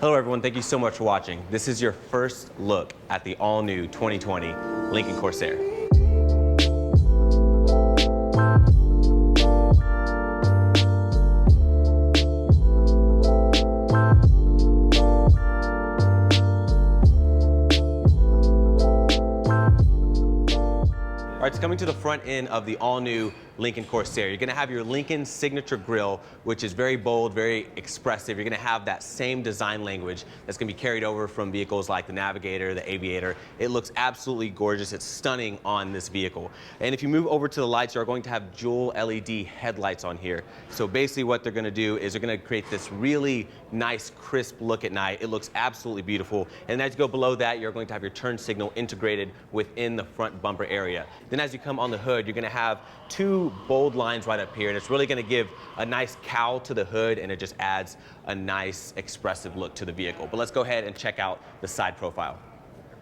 Hello everyone, thank you so much for watching. This is your first look at the all-new 2020 Lincoln Corsair. All right, so coming to the front end of the all-new Lincoln Corsair, you're gonna have your Lincoln signature grille, which is very bold, very expressive. You're gonna have that same design language that's gonna be carried over from vehicles like the Navigator, the Aviator. It looks absolutely gorgeous. It's stunning on this vehicle. And if you move over to the lights, you're going to have dual LED headlights on here. So basically what they're gonna do is they're gonna create this really nice, crisp look at night. It looks absolutely beautiful. And as you go below that, you're going to have your turn signal integrated within the front bumper area. Then as you come on the hood, you're gonna have two bold lines right up here, and it's really gonna give a nice cowl to the hood, and it just adds a nice expressive look to the vehicle. But let's go ahead and check out the side profile.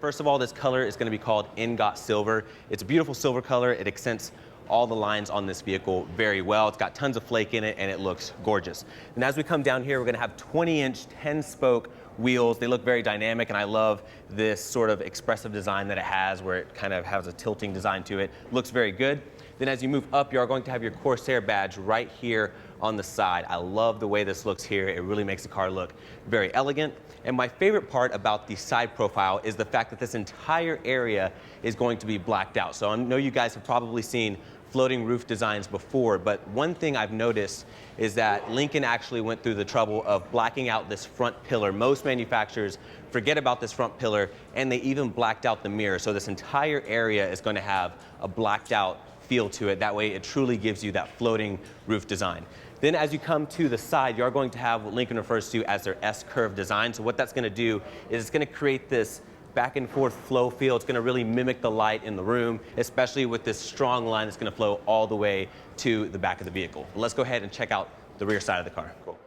First of all, this color is gonna be called Ingot Silver. It's a beautiful silver color. It accents all the lines on this vehicle very well. It's got tons of flake in it, and it looks gorgeous. And as we come down here, we're gonna have 20-inch 10-spoke wheels. They look very dynamic, and I love this sort of expressive design that it has, where it kind of has a tilting design to it. Looks very good. Then as you move up, you are going to have your Corsair badge right here on the side. I love the way this looks here. It really makes the car look very elegant. And my favorite part about the side profile is the fact that this entire area is going to be blacked out. So I know you guys have probably seen floating roof designs before, but one thing I've noticed is that Lincoln actually went through the trouble of blacking out this front pillar. Most manufacturers forget about this front pillar, and they even blacked out the mirror. So this entire area is going to have a blacked out feel to it. That way it truly gives you that floating roof design. Then as you come to the side, you are going to have what Lincoln refers to as their S-curve design. So what that's going to do is it's going to create this back and forth flow feel. It's going to really mimic the light in the room, especially with this strong line that's going to flow all the way to the back of the vehicle. Let's go ahead and check out the rear side of the car. Cool.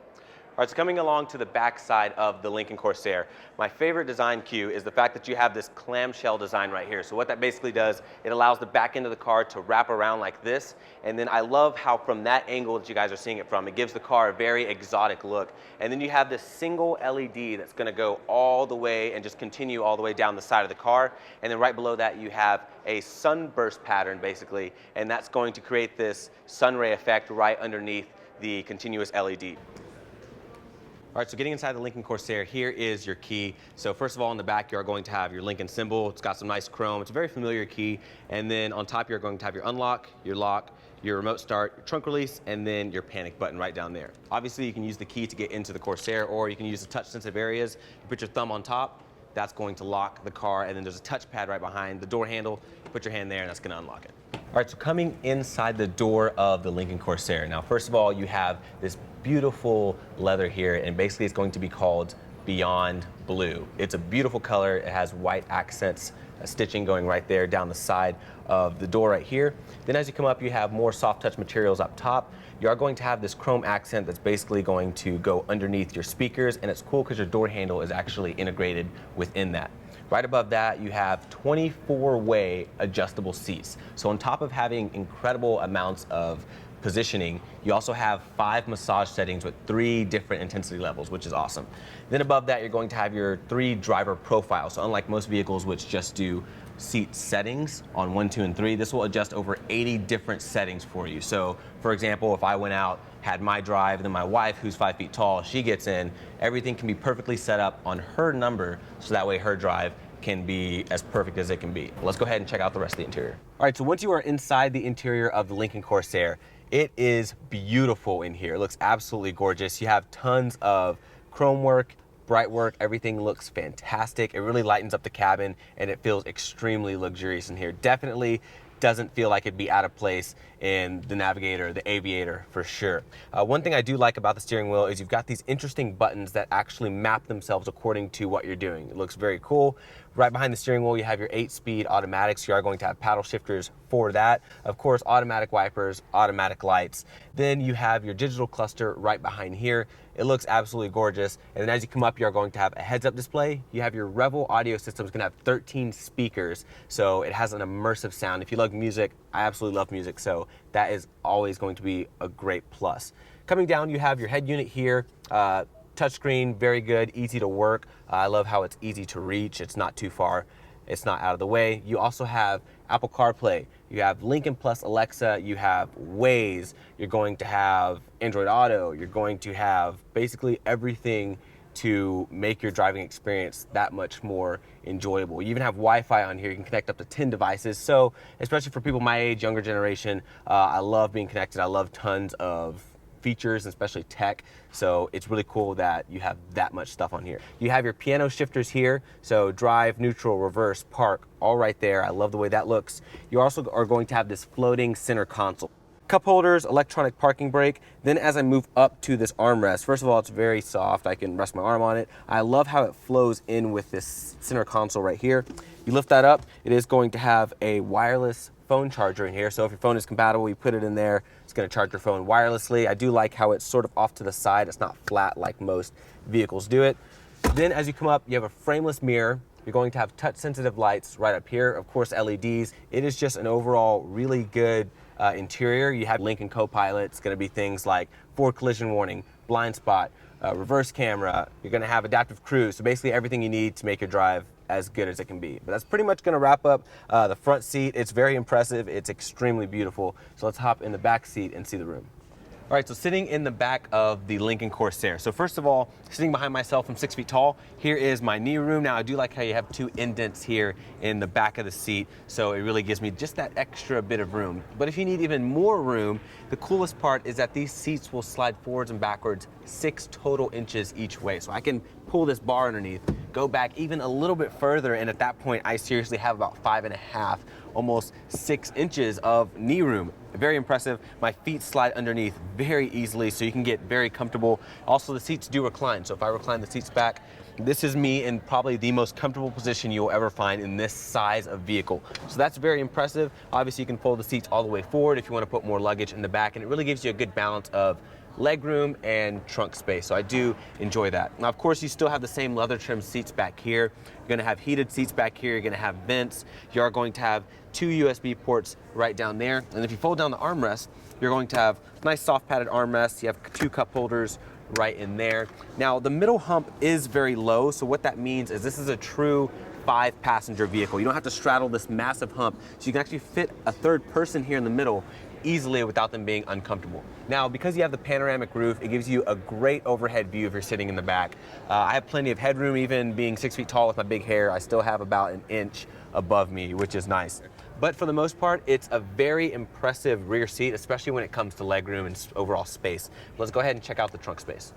All right, so coming along to the back side of the Lincoln Corsair, my favorite design cue is the fact that you have this clamshell design right here. So what that basically does, it allows the back end of the car to wrap around like this. And then I love how from that angle that you guys are seeing it from, it gives the car a very exotic look. And then you have this single LED that's gonna go all the way and just continue all the way down the side of the car. And then right below that, you have a sunburst pattern basically, and that's going to create this sun ray effect right underneath the continuous LED. All right, so getting inside the Lincoln Corsair, here is your key. So first of all, in the back, you are going to have your Lincoln symbol. It's got some nice chrome. It's a very familiar key. And then on top, you're going to have your unlock, your lock, your remote start, your trunk release, and then your panic button right down there. Obviously, you can use the key to get into the Corsair, or you can use the touch-sensitive areas. You put your thumb on top, that's going to lock the car, and then there's a touchpad right behind the door handle. You put your hand there, and that's gonna unlock it. All right, so coming inside the door of the Lincoln Corsair. Now, first of all, you have this beautiful leather here, and basically it's going to be called Beyond Blue. It's a beautiful color. It has white accents, stitching going right there down the side of the door right here. Then as you come up, you have more soft touch materials up top. You are going to have this chrome accent that's basically going to go underneath your speakers, and it's cool because your door handle is actually integrated within that. Right above that, you have 24-way adjustable seats. So on top of having incredible amounts of positioning, you also have 5 massage settings with 3 different intensity levels, which is awesome. Then above that, you're going to have your 3 driver profiles. So unlike most vehicles which just do seat settings on 1, 2, and 3, this will adjust over 80 different settings for you. So for example, if I went out, had my drive, then my wife, who's 5 feet tall, she gets in, everything can be perfectly set up on her number, so that way her drive can be as perfect as it can be. Let's go ahead and check out the rest of the interior. All right, so once you are inside the interior of the Lincoln Corsair, it is beautiful in here. It looks absolutely gorgeous. You have tons of chrome work, bright work, everything looks fantastic. It really lightens up the cabin, and it feels extremely luxurious in here. Definitely doesn't feel like it'd be out of place in the Navigator, the Aviator, for sure. One thing I do like about the steering wheel is you've got these interesting buttons that actually map themselves according to what you're doing. It looks very cool. Right behind the steering wheel, you have your 8-speed automatics. You are going to have paddle shifters for that. Of course, automatic wipers, automatic lights. Then you have your digital cluster right behind here. It looks absolutely gorgeous. And then as you come up, you are going to have a heads-up display. You have your Revel audio system. It's going to have 13 speakers, so it has an immersive sound. If you love music, I absolutely love music, so that is always going to be a great plus. Coming down, you have your head unit here. Touchscreen, very good, easy to work. I love how it's easy to reach. It's not too far. It's not out of the way. You also have Apple CarPlay. You have Lincoln Plus Alexa. You have Waze. You're going to have Android Auto. You're going to have basically everything to make your driving experience that much more enjoyable. You even have Wi-Fi on here. You can connect up to 10 devices. So especially for people my age, younger generation, I love being connected. I love tons of features, especially tech. So it's really cool that you have that much stuff on here. You have your piano shifters here. So drive, neutral, reverse, park, all right there. I love the way that looks. You also are going to have this floating center console. Cup holders, electronic parking brake. Then as I move up to this armrest, first of all, it's very soft. I can rest my arm on it. I love how it flows in with this center console right here. You lift that up, it is going to have a wireless phone charger in here. So if your phone is compatible, you put it in there, it's gonna charge your phone wirelessly. I do like how it's sort of off to the side. It's not flat like most vehicles do it. Then as you come up, you have a frameless mirror. You're going to have touch sensitive lights right up here. Of course, LEDs. It is just an overall really good interior. You have Lincoln Copilot. It's gonna be things like forward collision warning, blind spot, reverse camera. You're gonna have adaptive cruise. So basically everything you need to make your drive as good as it can be. But that's pretty much gonna wrap up the front seat. It's very impressive. It's extremely beautiful. So let's hop in the back seat and see the room. All right, so sitting in the back of the Lincoln Corsair. So first of all, sitting behind myself, I'm 6 feet tall. Here is my knee room. Now I do like how you have 2 indents here in the back of the seat. So it really gives me just that extra bit of room. But if you need even more room, the coolest part is that these seats will slide forwards and backwards 6 total inches each way. So I can pull this bar underneath, go back even a little bit further, and at that point, I seriously have about 5.5, almost 6 inches of knee room. Very impressive. My feet slide underneath very easily, so you can get very comfortable. Also, the seats do recline. So if I recline the seats back, this is me in probably the most comfortable position you'll ever find in this size of vehicle. So that's very impressive. Obviously, you can fold the seats all the way forward if you want to put more luggage in the back, and it really gives you a good balance of legroom and trunk space. So I do enjoy that. Now, of course, you still have the same leather trim seats back here. You're gonna have heated seats back here. You're gonna have vents. You are going to have 2 USB ports right down there. And if you fold down the armrest, you're going to have nice soft padded armrests. You have 2 cup holders right in there. Now, the middle hump is very low. So what that means is this is a true 5-passenger vehicle. You don't have to straddle this massive hump. So you can actually fit a third person here in the middle easily without them being uncomfortable. Now, because you have the panoramic roof, it gives you a great overhead view if you're sitting in the back. I have plenty of headroom. Even being 6 feet tall with my big hair, I still have about an inch above me, which is nice. But for the most part, it's a very impressive rear seat, especially when it comes to legroom and overall space. Let's go ahead and check out the trunk space.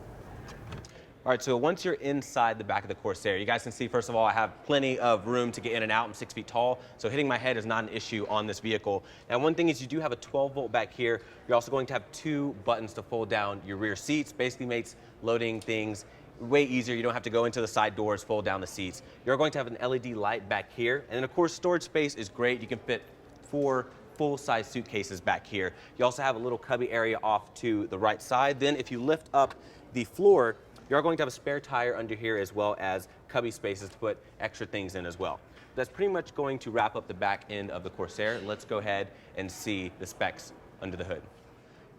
All right, so once you're inside the back of the Corsair, you guys can see, first of all, I have plenty of room to get in and out. I'm 6 feet tall, so hitting my head is not an issue on this vehicle. Now, one thing is you do have a 12-volt back here. You're also going to have 2 buttons to fold down your rear seats. Basically makes loading things way easier. You don't have to go into the side doors, fold down the seats. You're going to have an LED light back here. And then, of course, storage space is great. You can fit 4 full-size suitcases back here. You also have a little cubby area off to the right side. Then if you lift up the floor, you're going to have a spare tire under here as well as cubby spaces to put extra things in as well. That's pretty much going to wrap up the back end of the Corsair. Let's go ahead and see the specs under the hood.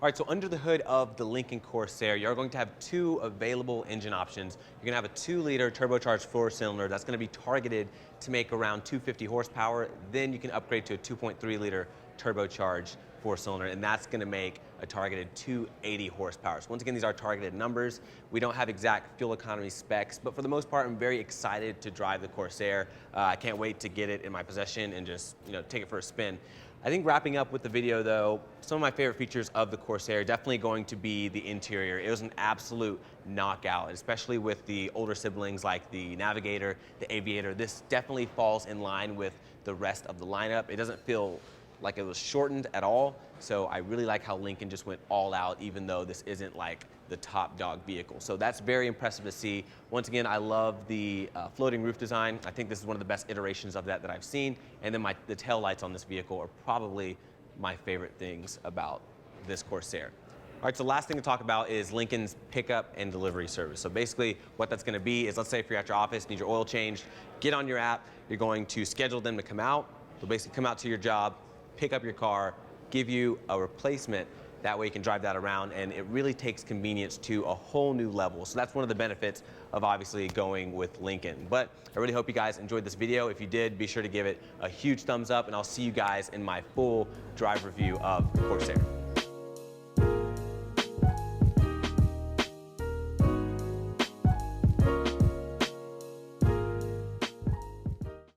All right, so under the hood of the Lincoln Corsair, you're going to have 2 available engine options. You're gonna have a 2-liter turbocharged 4-cylinder that's gonna be targeted to make around 250 horsepower. Then you can upgrade to a 2.3-liter turbocharged 4-cylinder, and that's gonna make a targeted 280 horsepower. So once again, these are targeted numbers. We don't have exact fuel economy specs, but for the most part, I'm very excited to drive the Corsair. I can't wait to get it in my possession and just take it for a spin. I think wrapping up with the video though, some of my favorite features of the Corsair are definitely going to be the interior. It was an absolute knockout, especially with the older siblings like the Navigator, the Aviator. This definitely falls in line with the rest of the lineup. It doesn't feel like it was shortened at all. So I really like how Lincoln just went all out, even though this isn't like the top dog vehicle. So that's very impressive to see. Once again, I love the floating roof design. I think this is one of the best iterations of that I've seen. And then the tail lights on this vehicle are probably my favorite things about this Corsair. All right, so last thing to talk about is Lincoln's pickup and delivery service. So basically what that's gonna be is, let's say if you're at your office, need your oil changed, get on your app, you're going to schedule them to come out. They'll basically come out to your job, pick up your car, give you a replacement, That way you can drive that around, and it really takes convenience to a whole new level. So that's one of the benefits of obviously going with Lincoln. But I really hope you guys enjoyed this video. If you did, be sure to give it a huge thumbs up, and I'll see you guys in my full drive review of the Corsair.